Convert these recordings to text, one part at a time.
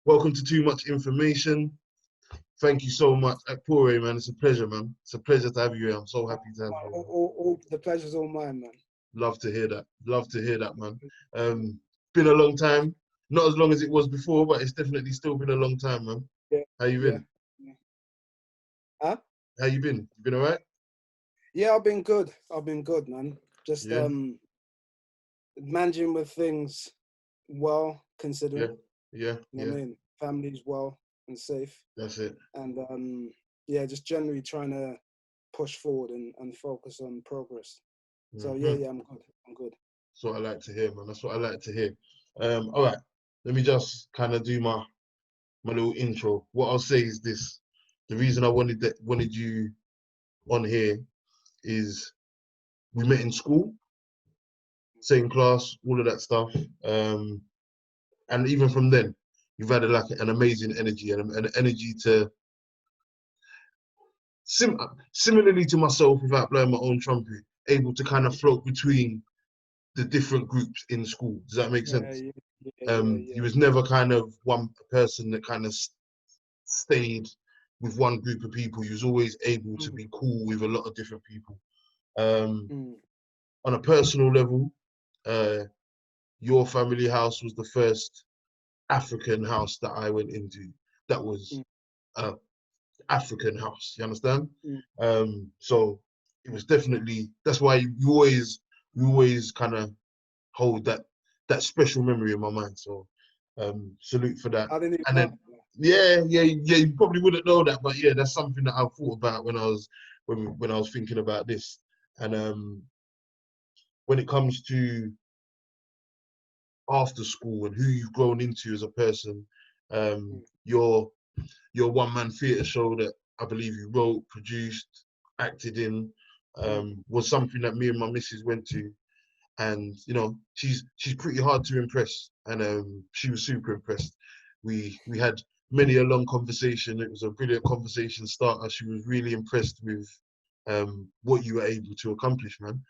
Welcome to Too Much Information. Thank you so much, Akpore, man. It's a pleasure, man. It's a pleasure to have you here. I'm so happy to have you here. The pleasure's all mine, man. Love to hear that. Love to hear that, man. Been a long time. Not as long as it was before, but it's definitely still been a long time, man. Yeah, How you yeah. been? Huh? How you been? You been all right? Yeah, I've been good. I've been good, man. Just Yeah, managing with things well, yeah, considering. yeah, You know yeah. what I mean? Family's well and safe, That's it. and yeah, just generally trying to push forward and focus on progress. So yeah, hmm yeah, I'm good. I'm good. That's what I like to hear, man. That's what I like to hear. All right. Let me just kind of do my little intro. What I'll say is this: the reason I wanted you on here is we met in school, same class, all of that stuff. And even from then, you've had like an amazing energy and an energy to similarly to myself, without blowing my own trumpet, able to kind of float between the different groups in school. Does that make Yeah, sense? yeah, yeah, You yeah, was never kind of one person that kind of stayed with one group of people. You was always able yeah. to be cool with a lot of different people. Um, Mm, on a personal level, uh, your family house was the first African house that I went into. That was mm, an African house. You understand? mm, So it was definitely that's why you always kind of hold that special memory in my mind. So salute for that. I didn't even And know. then yeah, you probably wouldn't know that, but yeah, that's something that I thought about when I was thinking about this. And when it comes to after school and who you've grown into as a person, Mm, your one man theatre show that I believe you wrote, produced, acted in, mm, was something that me and my missus went to, and she's pretty hard to impress, and she was super impressed. We had many a long conversation. It was a brilliant conversation starter. She was really impressed with what you were able to accomplish, man.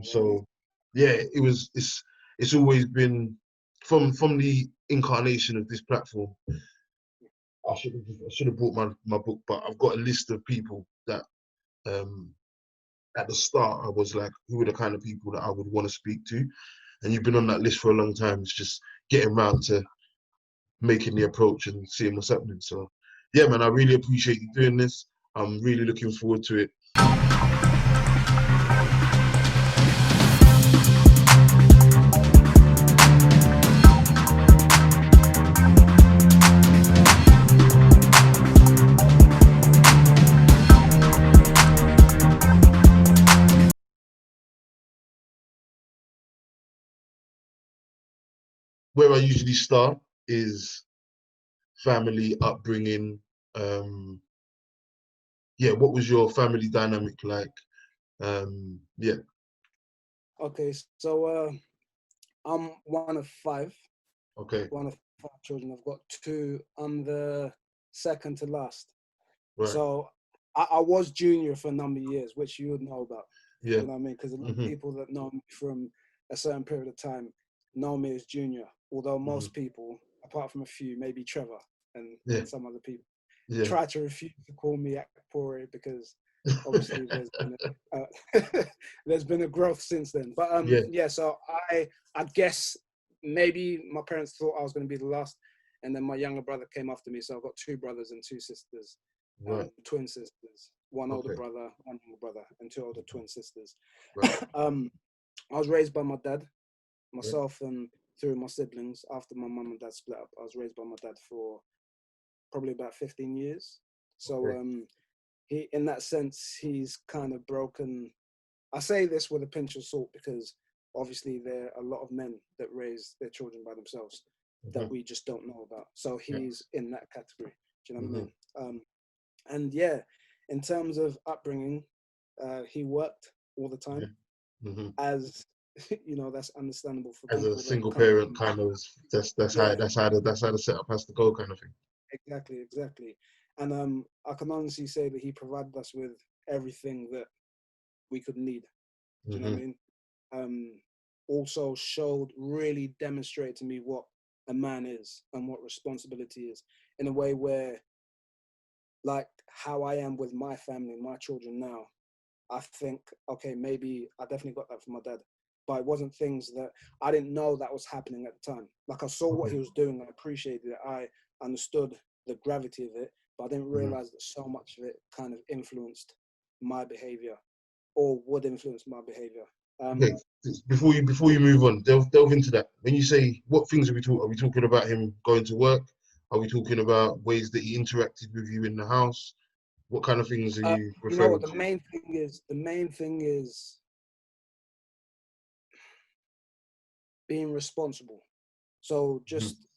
So yeah, it's always been from the incarnation of this platform. I should have brought my book, but I've got a list of people that um, at the start I was like, who are the kind of people that I would want to speak to? And you've been on that list for a long time. It's just getting round to making the approach and seeing what's happening. So yeah, man, I really appreciate you doing this. I'm really looking forward to it. Where I usually start is family upbringing. Um, yeah, what was your family dynamic like? Yeah, Okay, so I'm one of five. okay, One of five children. I've got two. I'm the second to last. right, So I was junior for a number of years, which you would know about. yeah, You know what I mean? Because a lot of hmm people that know me from a certain period of time know me as junior. Although hmm most people, apart from a few, maybe Trevor yeah, and some other people, yeah, try to refuse to call me Akpore because obviously there's been a growth since then. But yeah, yeah, so I guess maybe my parents thought I was going to be the last, and then my younger brother came after me. So I've got two brothers and two sisters, right, twin sisters, one older okay, brother, one younger brother, and two older twin sisters. right, I was raised by my dad, yeah, myself, and three of my siblings. After my mum and dad split up, I was raised by my dad for probably about 15 years. So okay, he, in that sense, he's kind of broken. I say this with a pinch of salt because obviously there are a lot of men that raise their children by themselves that hmm we just don't know about. So yeah, he's in that category. Do you know what I hmm mean? And yeah, in terms of upbringing, he worked all the yeah, time, hmm as you know. That's understandable for as a people that single come parent, from. kind of, that's how Yeah, the setup has to go, kind of thing. exactly. And I can honestly say that he provided us with everything that we could need. Do you know what I Hmm mean? Also showed, really demonstrated to me what a man is and what responsibility is, in a way where, like how I am with my family, my children now, I think, okay, maybe I definitely got that from my dad, but it wasn't things that I didn't know that was happening at the time. Like I saw what he was doing, I appreciated it, I understood the gravity of it, but I didn't realize that so much of it kind of influenced my behavior, or would influence my behavior. Okay, before you move on, delve into that. When you say what things are we talking about him going to work? Are we talking about ways that he interacted with you in the house? What kind of things are you You know what referring the to? main thing is being responsible. So Mhm. just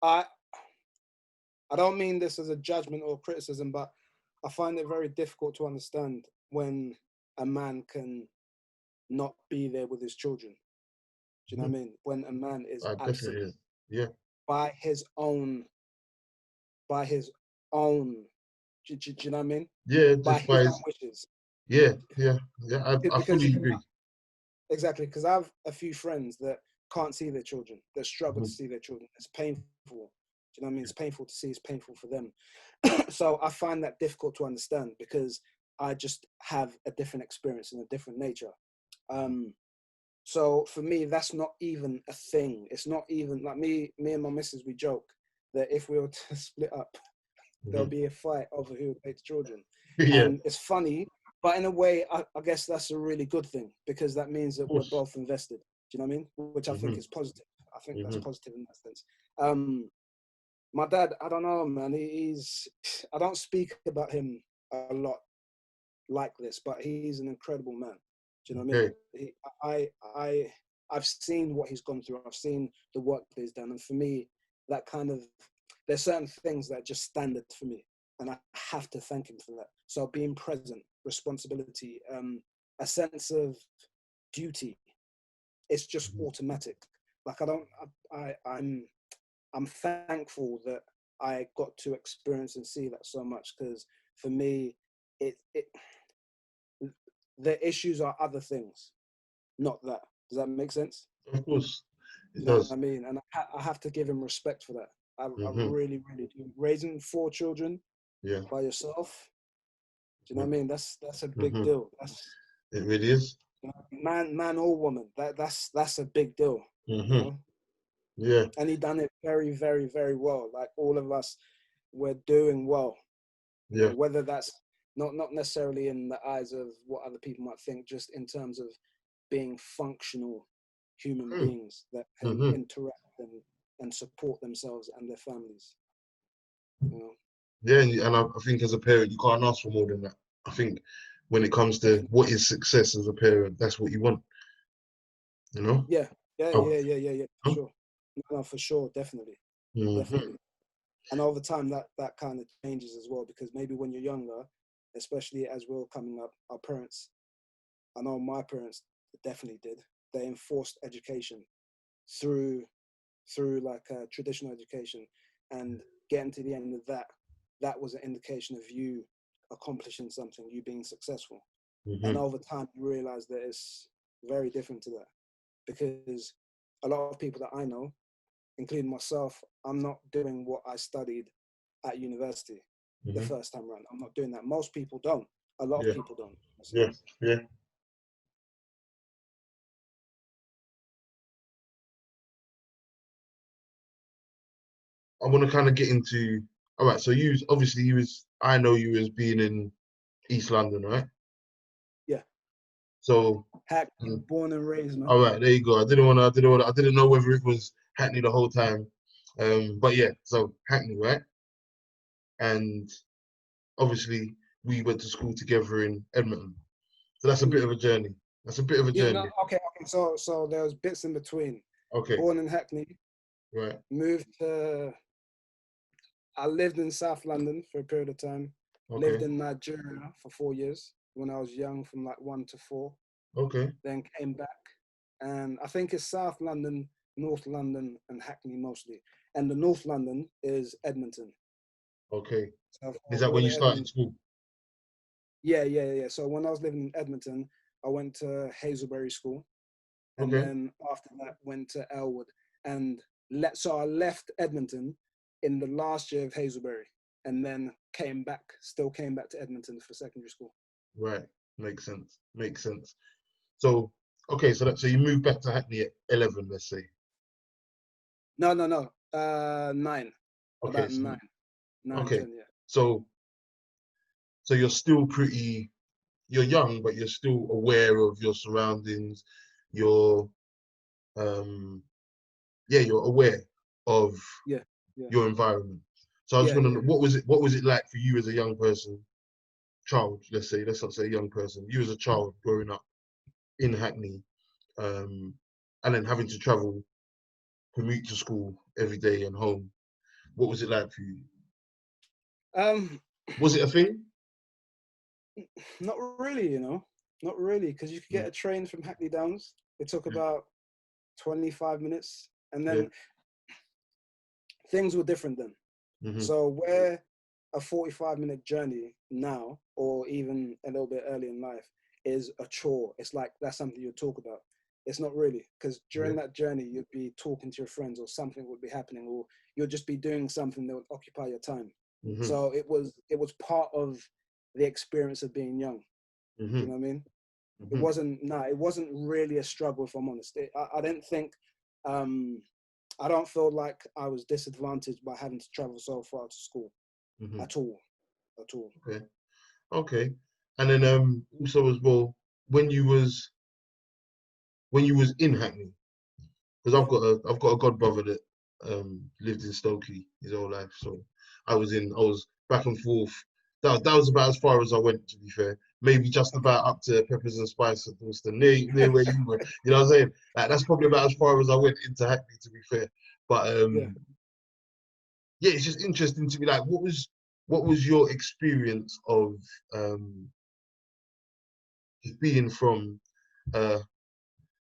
I I don't mean this as a judgment or criticism, but I find it very difficult to understand when a man can not be there with his children. Do you know what I mean? When a man is absent Definitely, yeah, by his own, by his own, do you know what I mean? yeah, By just his by own his, wishes. yeah, yeah, yeah. I Because fully agree. exactly, because I have a few friends that can't see their children, that struggle to Mhm. see their children. It's painful. Do you know what I mean? It's painful to see, it's painful for them. So I find that difficult to understand because I just have a different experience and a different nature. So for me, that's not even a thing. It's not even like me and my missus, we joke that if we were to split up, there'll Mhm. be a fight over who would take the children. Yeah, And it's funny, but in a way, I guess that's a really good thing because that means of that we're course. both invested. Do you know what I mean? Which I think Hmm. is positive. I think that's Hmm. positive in that sense. My dad, I don't know, man. I don't speak about him a lot like this, but he's an incredible man. Do you know what I mean? Okay. I've seen what he's gone through. I've seen the work that he's done, and for me, that kind of there's certain things that are just standard for me, and I have to thank him for that. So being present, responsibility, a sense of duty, it's just Mhm. automatic. Like I don't, I'm thankful that I got to experience and see that so much because for me, it the issues are other things, not that. Does that make sense? Of course, it You know what does. I mean? And I have to give him respect for that. I Hmm. really, really do. Raising 4 children Yeah. by yourself, do you know what Hmm. I mean? That's a big Hmm. deal. That's It really is. you know, man or woman. That's a big deal. You Hmm. know, Yeah. and he done it very, very, very well. Like all of us, we're doing well. You know, Yeah. whether that's not necessarily in the eyes of what other people might think, just in terms of being functional human beings that can Mm-hmm. interact and support themselves and their families. You know, Yeah, and I think as a parent, you can't ask for more than that. I think when it comes to definitely. what is success as a parent, that's what you want, you know? Yeah, yeah, Oh, yeah, yeah, yeah, yeah, for sure. No, for sure, definitely, mm-hmm. definitely. And over time, that kind of changes as well because maybe when you're younger, especially as we're coming up, our parents. I know my parents definitely did. They enforced education through like traditional education, and getting to the end of that, that was an indication of you accomplishing something, you being successful. And Mm-hmm. over time, you realize that it's very different to that because a lot of people that I know, including myself, I'm not doing what I studied at university the Mm-hmm. first time around. I'm not doing that. Most people don't. A lot of Yeah, people don't. I say. yeah, yeah. I want to kind of get into, all right, so I know you as being in East London, right? Yeah, So, Hackney, mm, born and raised, man. all right, there you go. I didn't know whether it was Hackney the whole time. But yeah, so Hackney, right? And obviously we went to school together in Edmonton. So that's a bit Mm. of a journey. That's a bit of a Yeah, no, journey. okay. So there was bits in between. Okay, Born in Hackney, right. moved to. I lived in South London for a period of time. Lived Okay, in Nigeria for 4 years when I was young, from like 1 to 4. okay, Then came back, and I think it's South London, North London, and Hackney mostly. And the North London is Edmonton. okay. So Is for that all when you the started Edmonton. school? Yeah, yeah, yeah. So when I was living in Edmonton, I went to Hazelbury School. and Okay. then after that went to Elwood, and so I left Edmonton in the last year of Hazelbury, and then still came back to Edmonton for secondary school. Right. Makes sense. Makes sense. So, okay, so you moved back to Hackney at 11, let's say. No, 9, Okay, about so 9, 9, okay, 10, yeah. so you're still you're young, but you're still aware of your surroundings. You're yeah, you're aware of Yeah, yeah, your environment. So I was yeah, gonna yeah, know, yeah. what was it like for you as a young person, child, let's not say young person, you as a child growing up in Hackney, um, and then having to travel, commute to school every day and home. What was it like for you? Um, Was it a thing? Not really, not really, because you could Mm, get a train from Hackney Downs. It took yeah, about 25 minutes, and yeah. then things were different then. Hmm. So where a 45-minute journey now, or even a little bit early in life, is a chore. It's like that's something you talk about. It's not really, because Yeah. during that journey you'd be talking to your friends, or something would be happening, or you'll just be doing something that would occupy your time. Hmm. So it was part of the experience of being young. Do you Hmm. know what I mean? Hmm. It wasn't really a struggle, if I'm honest. I didn't think, um, I don't feel like I was disadvantaged by having to travel so far to school Hmm. at all, at all. Okay. Okay. And then also as well, when you was in Hackney, because Yeah. I've got a god brother that lived in Stokey his whole life. So I was back and forth. That was about as far as I went, to be fair. Maybe just Okay. about up to Peppers and Spice at Dalston, near where you were. You know what I'm saying? Like, that's probably about as far as I went into Hackney, to be fair. But Yeah. yeah, it's just interesting to me. Like, what was your experience of um, just being from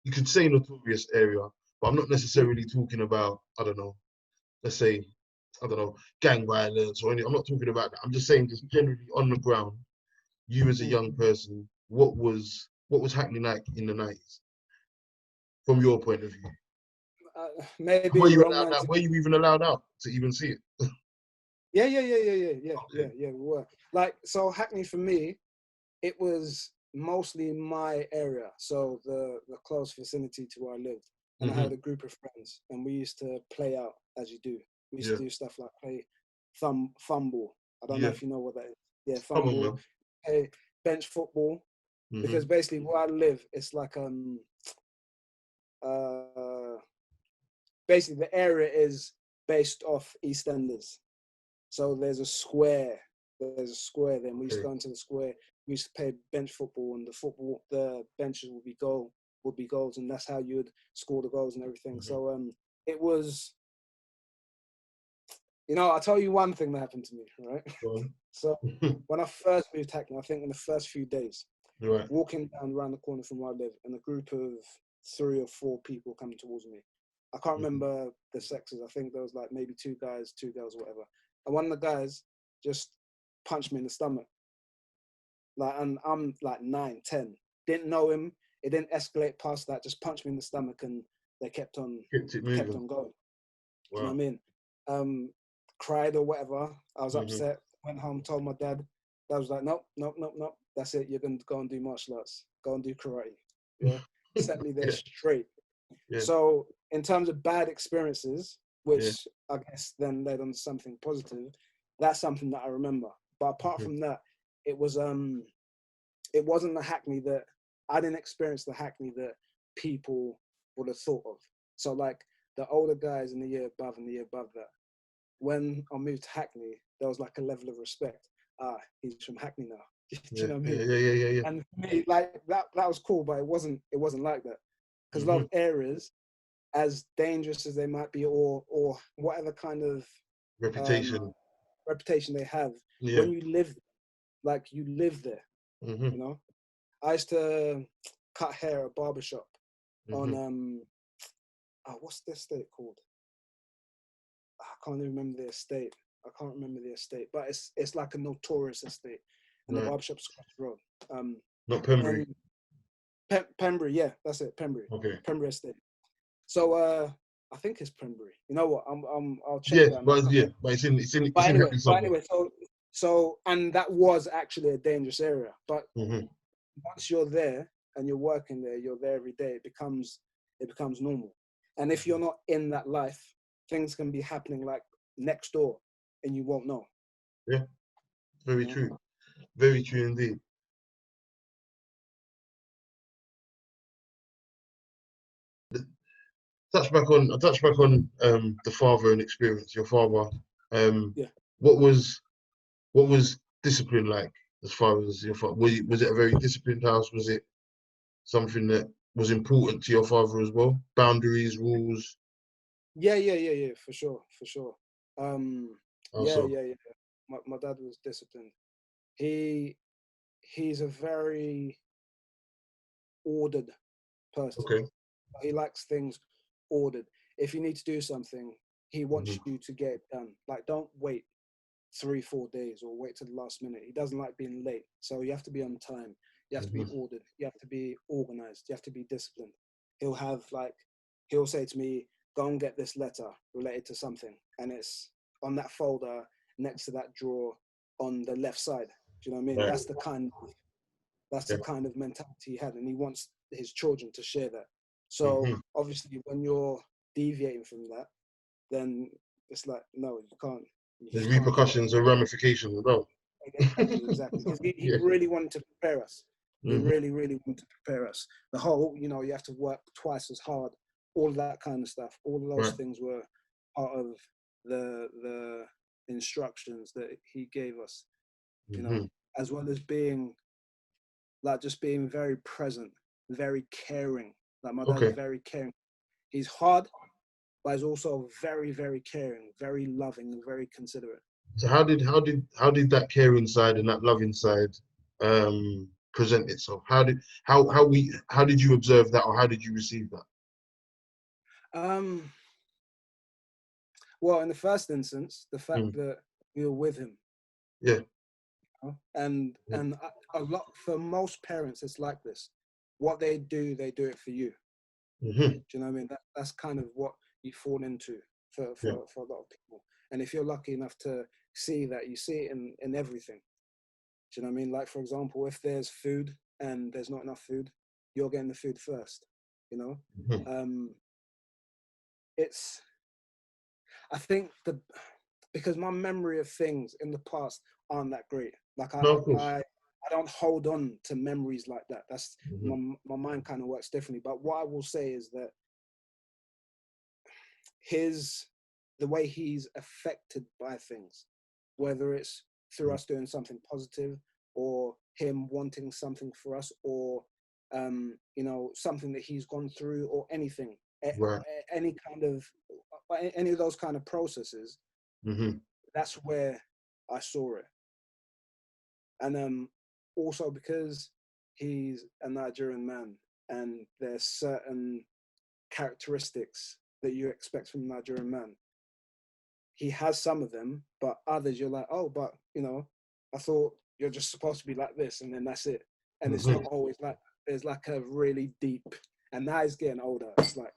you could say notorious area, but I'm not Mm, necessarily talking about, I don't know, let's say, I don't know, gang violence or anything. I'm not talking about that. I'm just saying, just generally on the ground, you as a mm. young person, what was happening like in the 90s from your point of view? And Maybe romance. were you even allowed out to even see it? Yeah. Okay. We were like, so Hackney for me, it was mostly my area, so the close vicinity to where I lived, and I had Hmm. a group of friends, and we used to play out as you do. We used Yeah. to do stuff like play fumble. I don't know Yeah. if you know what that is. Yeah, Come on, fumble, man. play bench football, because Hmm. basically where I live, it's like uh basically the area is based off EastEnders. So there's a square. Then we used to Okay. go into the square. We used to play bench football, and the benches would be goals, and that's how you would score the goals and everything. Hmm. So it was, I'll tell you one thing that happened to me, right? Go So on. when I first moved to Hackney, I think in the first few days, Right. walking down around the corner from where I live, and a group of 3 or 4 people coming towards me. I can't Hmm. remember the sexes. I think there was like maybe 2 guys, 2 girls, or whatever. And one of the guys just punched me in the stomach. Like, and I'm like 9, 10. Didn't know him. It didn't escalate past that. Just punched me in the stomach, and they kept on Kept it kept moving. on going. Do you know what Wow. I mean? Cried or whatever. I was Hmm. upset. Went home, told my dad. Dad was like, nope, nope, nope, nope. That's it. You're going to go and do martial arts. Go and do karate. Yeah. Set me there Yeah. straight. Yeah. So in terms of bad experiences, Yeah. which I guess then led on to something positive, that's something that I remember. But apart Mhm. from that, it was it wasn't the Hackney that I didn't experience the Hackney that people would have thought of. So like the older guys in the year above and the year above that, when I moved to Hackney, there was like a level of respect. Ah, he's from Hackney now. Do you Yeah. know what I Yeah. mean? Yeah. Yeah. Yeah. And for me, like that was cool, but it wasn't like that. Because a lot Hmm. of areas, as dangerous as they might be, or whatever kind of um, Reputation. reputation they have, Yeah. when you live, like you live there, Hmm. you know. I used to cut hair at a barber shop on Hmm. what's the estate called? I can't even remember the estate. I can't remember the estate, but it's like a notorious estate, and the Right. barber shop's across the road. Not And Pembury. Pembury, yeah, that's it, Pembury. Okay. Pembury Estate. So I think it's Pembury. You know what? I'll check Yeah, that. And I'll but come yeah, back. but it's But in anyway, Hackney somewhere. so and that was actually a dangerous area. But Hmm. once you're there and you're working there, you're there every day. It becomes normal. And if you're not in that life, things can be happening like next door, and you won't know. Yeah, very You know? true. Very true indeed. Touch back on the father and experience. Your father. Um, Yeah. what was discipline like as far as your father? Was it a very disciplined house? Was it something that was important to your father as well? Boundaries, rules. Yeah, for sure, for sure. Um, Also, yeah. My dad was disciplined. He he's a very ordered person. okay. He likes things ordered. If you need to do something, he wants Hmm. you to get it done. Like, don't wait 3, 4 days or wait to the last minute. He doesn't like being late. So you have to be on time. You have to be Hmm. ordered. You have to be organized. You have to be disciplined. He'll have like, he'll say to me, go and get this letter related to something. And it's on that folder next to that drawer on the left side. Do you know what I mean? Right. That's Yeah. the kind of mentality he had. And he wants his children to share that. So Hmm. obviously when you're deviating from that, then it's like, no, you There's can't do that. repercussions and ramifications as well. Exactly. Because he Yeah. really wanted to prepare us. He Hmm. really, really wanted to prepare us. The whole, you have to work twice as hard, all of that kind of stuff. All of those Right. things were part of the instructions that he gave us, Hmm. as well as being like just being very present, very caring. Like my dad's Okay. very caring. He's hard, but he's also very, very caring, very loving, and very considerate. So how did that caring side and that loving side present itself? How did you observe that, or how did you receive that? Um, well, in the first instance, the fact Mm. that we were with him, Yeah. and a lot for most parents, it's like this. What they do it for you. Mm-hmm. Do you know what I mean? That's kind of what you fall into for, Yeah. for, for a lot of people. And if you're lucky enough to see that, you see it in everything. Do you know what I mean? Like, for example, if there's food and there's not enough food, you're getting the food first, you know? Mm-hmm. Um, it's, I think because my memory of things in the past aren't that great. Like, No, of course. I don't hold on to memories like that. That's Mm-hmm. my mind kind of works differently. But what I will say is that his the way he's affected by things, whether it's through us doing something positive or him wanting something for us or something that he's gone through or anything, Right. any kind of any of those kind of processes, Mm-hmm. that's where I saw it. And also because he's a Nigerian man and there's certain characteristics that you expect from a Nigerian man. He has some of them, but others you're like, oh, but I thought you're just supposed to be like this, and then that's it. And it's Mm-hmm. not always like there's like a really deep. And now he's getting older. It's like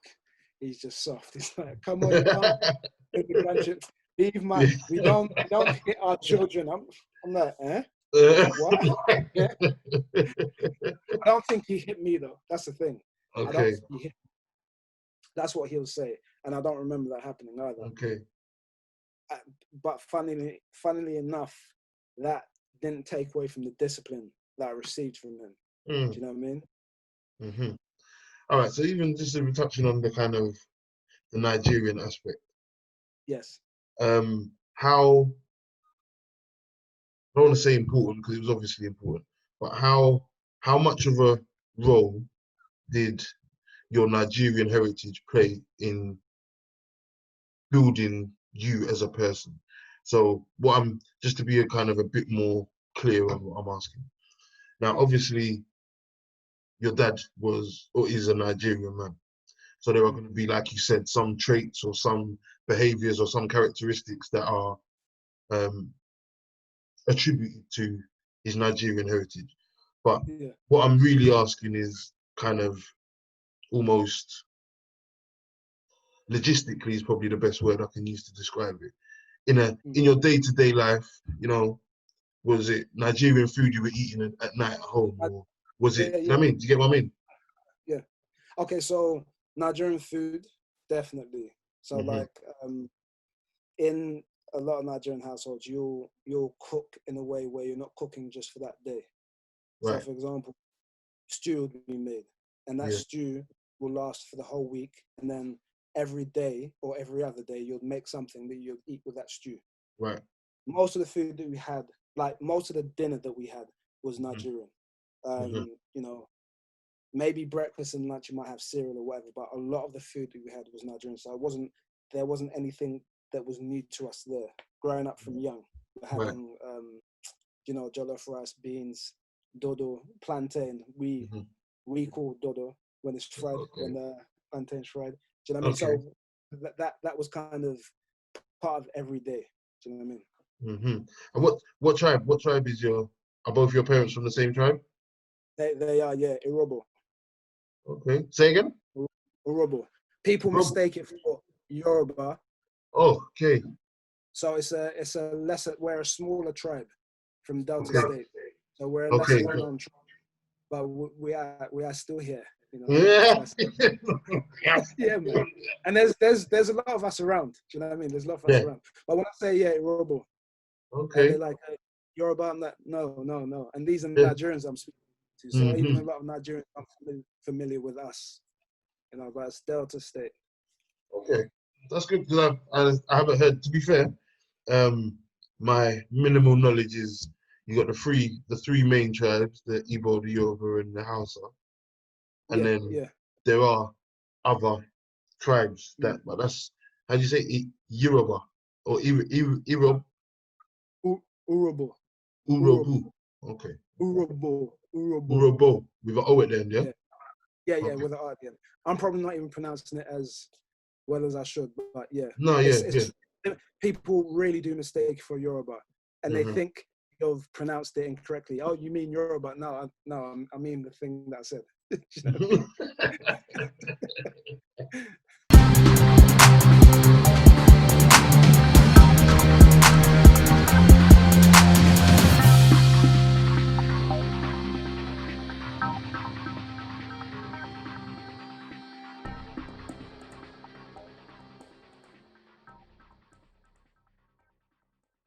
he's just soft. It's like, come on, you can't hit the grandchildren. Leave my. We don't hit our children. I'm like, eh? What? Yeah. I don't think he hit me though. That's the thing. I don't Okay. think he hit. That's what he'll say, and I don't remember that happening either. Okay. But funnily enough, that didn't take away from the discipline that I received from him. Mm. Do you know what I mean? Mm-hmm. All right. So even just touching on the kind of the Nigerian aspect, Yes. how I don't want to say important because it was obviously important, but how much of a role did your Nigerian heritage play in building you as a person? So what I'm just to be a kind of a bit more clear on what I'm asking. Now, obviously, your dad was or is a Nigerian man. So there are going to be, like you said, some traits or some behaviors or some characteristics that are um, attributed to his Nigerian heritage. But Yeah. what I'm really asking is kind of almost logistically is probably the best word I can use to describe it. In your day-to-day life, you know, was it Nigerian food you were eating at night at home, or was it? You know what I mean? Do you get what I mean? Yeah. Okay, so Nigerian food, definitely. So like in a lot of Nigerian households, you'll cook in a way where you're not cooking just for that day. So Right. for example, stew would be made, and that Yeah. stew will last for the whole week, and then every day or every other day you'll make something that you'll eat with that stew. Right. Most of the food that we had, like most of the dinner that we had, was Nigerian. You know, maybe breakfast and lunch you might have cereal or whatever, but a lot of the food that we had was Nigerian. So there wasn't anything that was new to us there. Growing up from young, we're Right. having you know, jollof rice, beans, dodo, plantain. We call dodo when it's fried, when the plantain's fried. Do you know what I mean? So that was kind of part of every day. Do you know what I mean? And what tribe? What tribe is Are both your parents from the same tribe? They are, yeah, Irobo. Okay. Say again. Urobo. People mistake it for Yoruba. Oh, okay. So it's we're a smaller tribe from Delta State. So we're a Okay. lesser known tribe, but we are still here. You know. Yeah. Yeah, man. And there's a lot of us around. Do you know what I mean? There's a lot of us around. But when I say Irobo, they're like, hey, Yoruba. I'm like, no. And these are Nigerians I'm speaking to. So even a lot of Nigerians are familiar with us. You know, but it's Delta State. Okay, that's good because I haven't heard. To be fair, my minimal knowledge is you got the three main tribes: the Igbo, the Yoruba, and the Hausa, and then there are other tribes but that's how do you say Yoruba or Irob? Urobo. Urobu. Okay. Urobo. Urobo with an O at the end, yeah. Yeah, with an R at the end. I'm probably not even pronouncing it as well as I should, but yeah. No, it's people really do mistake for Yoruba, and they think you've pronounced it incorrectly. Oh, you mean Yoruba? No, I mean the thing that I said.